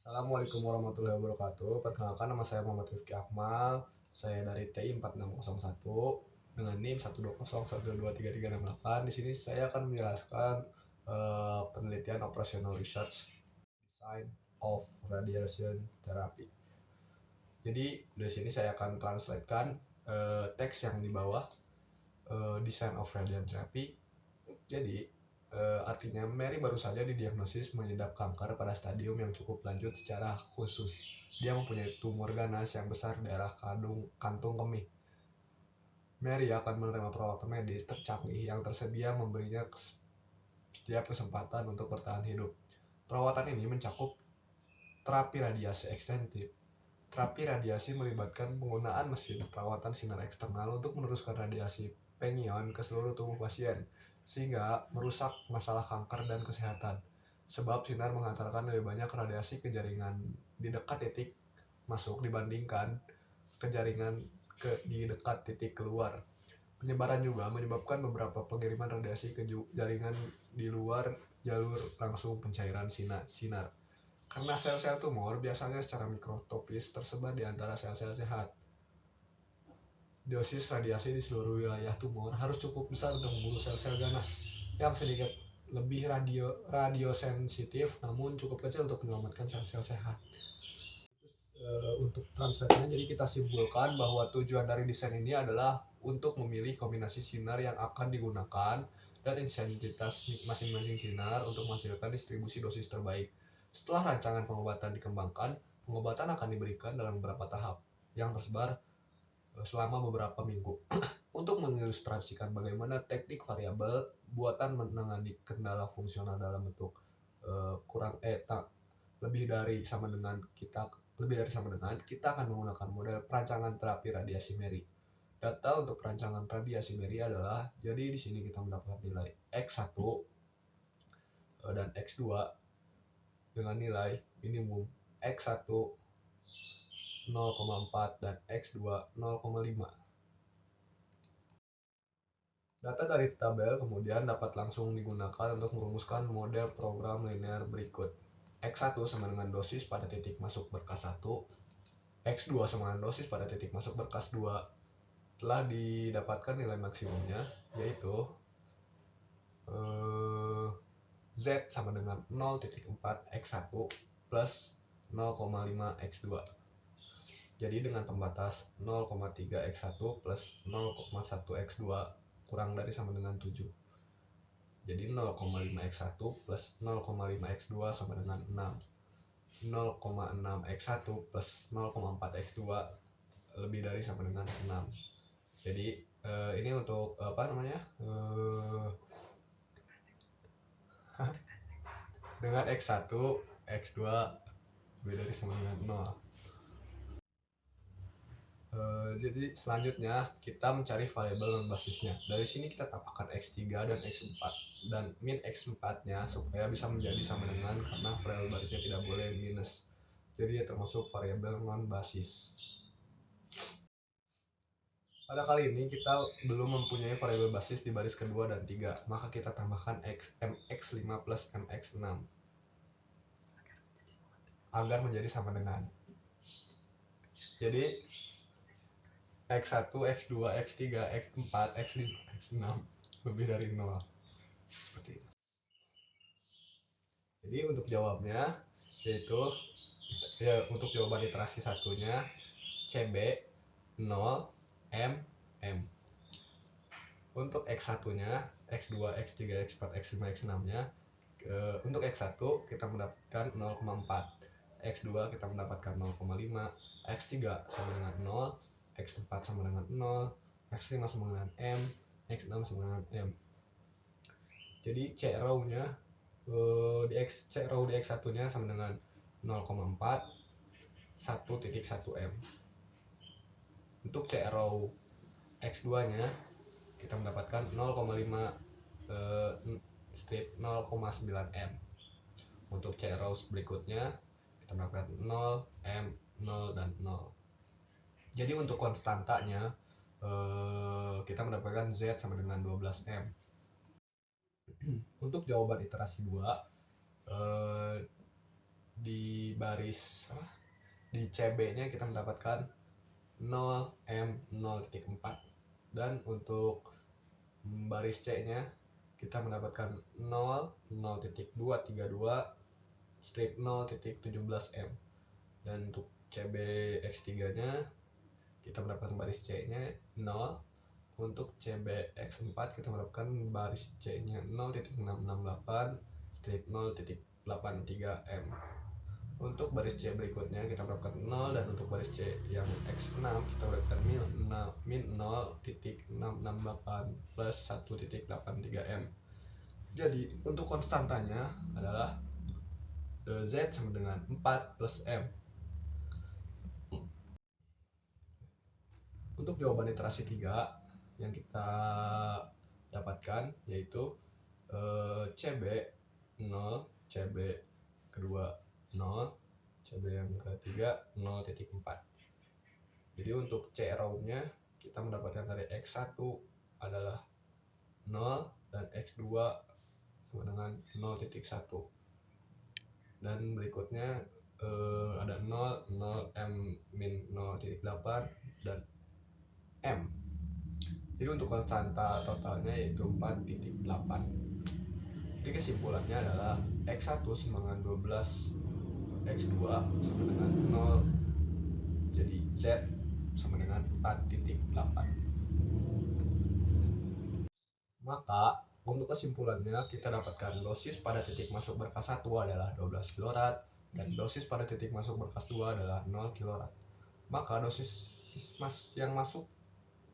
Assalamualaikum warahmatullahi wabarakatuh. Perkenalkan, nama saya Muhammad Rifki Akmal. Saya dari TI 4601 dengan NIM 120123368. Di sini saya akan menjelaskan penelitian operational research design of radiation therapy. Jadi di sini saya akan translatekan teks yang di bawah design of radiation therapy. Jadi artinya Mary baru saja didiagnosis mengidap kanker pada stadium yang cukup lanjut secara khusus. Dia mempunyai tumor ganas yang besar di daerah kantung kemih. Mary akan menerima perawatan medis tercanggih yang tersedia memberinya setiap kesempatan untuk bertahan hidup. Perawatan ini mencakup terapi radiasi ekstensif. Terapi radiasi melibatkan penggunaan mesin perawatan sinar eksternal untuk meneruskan radiasi pengion ke seluruh tubuh pasien, sehingga merusak masalah kanker dan kesehatan. Sebab sinar menghantarkan lebih banyak radiasi ke jaringan di dekat titik masuk dibandingkan ke jaringan di dekat titik keluar. Penyebaran juga menyebabkan beberapa pengiriman radiasi ke jaringan di luar jalur langsung pencairan sinar. Karena sel-sel tumor biasanya secara mikrotopis tersebar di antara sel-sel sehat. Dosis radiasi di seluruh wilayah tumor harus cukup besar untuk membunuh sel-sel ganas yang sedikit lebih radiosensitif namun cukup kecil untuk menyelamatkan sel-sel sehat. Untuk translate-nya, jadi kita simpulkan bahwa tujuan dari desain ini adalah untuk memilih kombinasi sinar yang akan digunakan dan intensitas masing-masing sinar untuk menghasilkan distribusi dosis terbaik. Setelah rancangan pengobatan dikembangkan, pengobatan akan diberikan dalam beberapa tahap yang tersebar selama beberapa minggu. Untuk mengilustrasikan bagaimana teknik variabel buatan menangani kendala fungsional dalam bentuk lebih dari sama dengan kita akan menggunakan model perancangan terapi radiasi Mary. Data untuk perancangan radiasi Mary adalah, jadi di sini kita mendapat nilai X1 dan X2 dengan nilai minimum X1 0,4 dan X2 0,5. Data dari tabel kemudian dapat langsung digunakan untuk merumuskan model program linear berikut. X1 sama dengan dosis pada titik masuk berkas 1, X2 sama dengan dosis pada titik masuk berkas 2. Telah didapatkan nilai maksimumnya, yaitu Z sama dengan 0,4 X1 plus 0,5 X2. Jadi dengan pembatas 0,3 X1 plus 0,1 X2 kurang dari sama dengan 7. Jadi 0,5 X1 plus 0,5 X2 sama dengan 6. 0,6 X1 plus 0,4 X2 lebih dari sama dengan 6. Jadi ini untuk dengan X1, X2 lebih dari sama dengan 0. Jadi selanjutnya kita mencari variabel non basisnya. Dari sini kita tambahkan X3 dan X4 dan min X4 nya supaya bisa menjadi sama dengan, karena variabel basisnya tidak boleh minus. Jadi ya termasuk variabel non basis. Pada kali ini kita belum mempunyai variabel basis di baris kedua dan 3, maka kita tambahkan mx5 plus mx6 agar menjadi sama dengan. Jadi X1, X2, X3, X4, X5, X6 lebih dari 0. Seperti itu. Jadi untuk jawabnya yaitu untuk jawaban iterasi satunya CB 0 M. Untuk X1-nya, X2, X3, X4, X5, X6-nya untuk X1 kita mendapatkan 0,4, X2 kita mendapatkan 0,5, X3 sama dengan 0, X4 sama dengan 0, X5 sama dengan M, X6 sama dengan M. Jadi C row-nya C row di X1-nya sama dengan 0,4 1.1 M. Untuk C row X2-nya kita mendapatkan 0,5 strip 0,9 M. Untuk C rows berikutnya kita mendapatkan 0, M, 0, dan 0. Jadi untuk konstantanya kita mendapatkan Z sama dengan 12 M. Untuk jawaban iterasi 2 di baris di CB-nya kita mendapatkan 0M0.4, dan untuk baris C-nya kita mendapatkan 0.232 strip 0.17M, dan untuk CB X3-nya kita mendapatkan baris C-nya 0. Untuk CB X4 kita mendapatkan baris C-nya 0.668 strip 0.83M. Untuk baris C berikutnya kita mendapatkan 0, dan untuk baris C yang X6 kita mendapatkan min 0.668 plus 1.83M. Jadi untuk konstantanya adalah Z sama dengan 4 plus M. Untuk jawaban iterasi 3 yang kita dapatkan yaitu CB 0, CB kedua 0, CB yang ketiga 0.4. Jadi untuk C raw-nya kita mendapatkan dari X1 adalah 0 dan X2 sama dengan 0.1. Dan berikutnya ada 0, 0, M min 0.8 dan M. Jadi untuk konstanta totalnya yaitu 4.8. Jadi kesimpulannya adalah X1 sama dengan 12, X2 sama dengan 0, jadi Z sama dengan 4.8. Maka untuk kesimpulannya kita dapatkan dosis pada titik masuk berkas 1 adalah 12 kilorad dan dosis pada titik masuk berkas 2 adalah 0 kilorad. Maka dosis yang masuk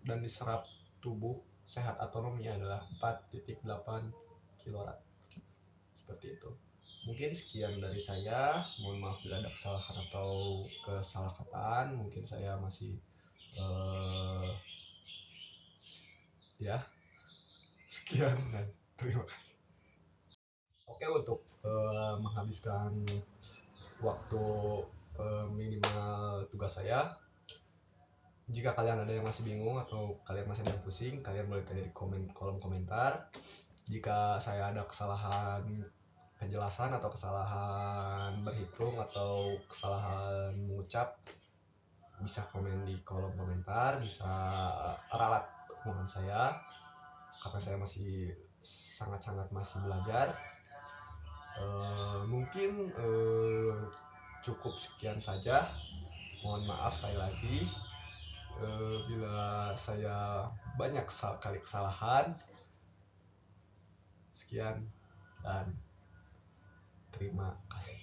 dan diserap tubuh sehat autonomnya adalah 4.8 kilorad. Seperti itu. Mungkin sekian dari saya. Mohon maaf bila ada kesalahan atau kesalahkataan. Mungkin saya masih ya. Sekian dan terima kasih. Oke, untuk menghabiskan waktu minimal tugas saya, jika kalian ada yang masih bingung atau kalian masih ada yang pusing, kalian boleh tanya di kolom komentar. Jika saya ada kesalahan penjelasan atau kesalahan berhitung atau kesalahan mengucap, bisa komen di kolom komentar, bisa ralat omongan saya karena saya masih sangat-sangat masih belajar. Mungkin cukup sekian saja. Mohon maaf sekali lagi bila saya banyak kali kesalahan. Sekian dan terima kasih.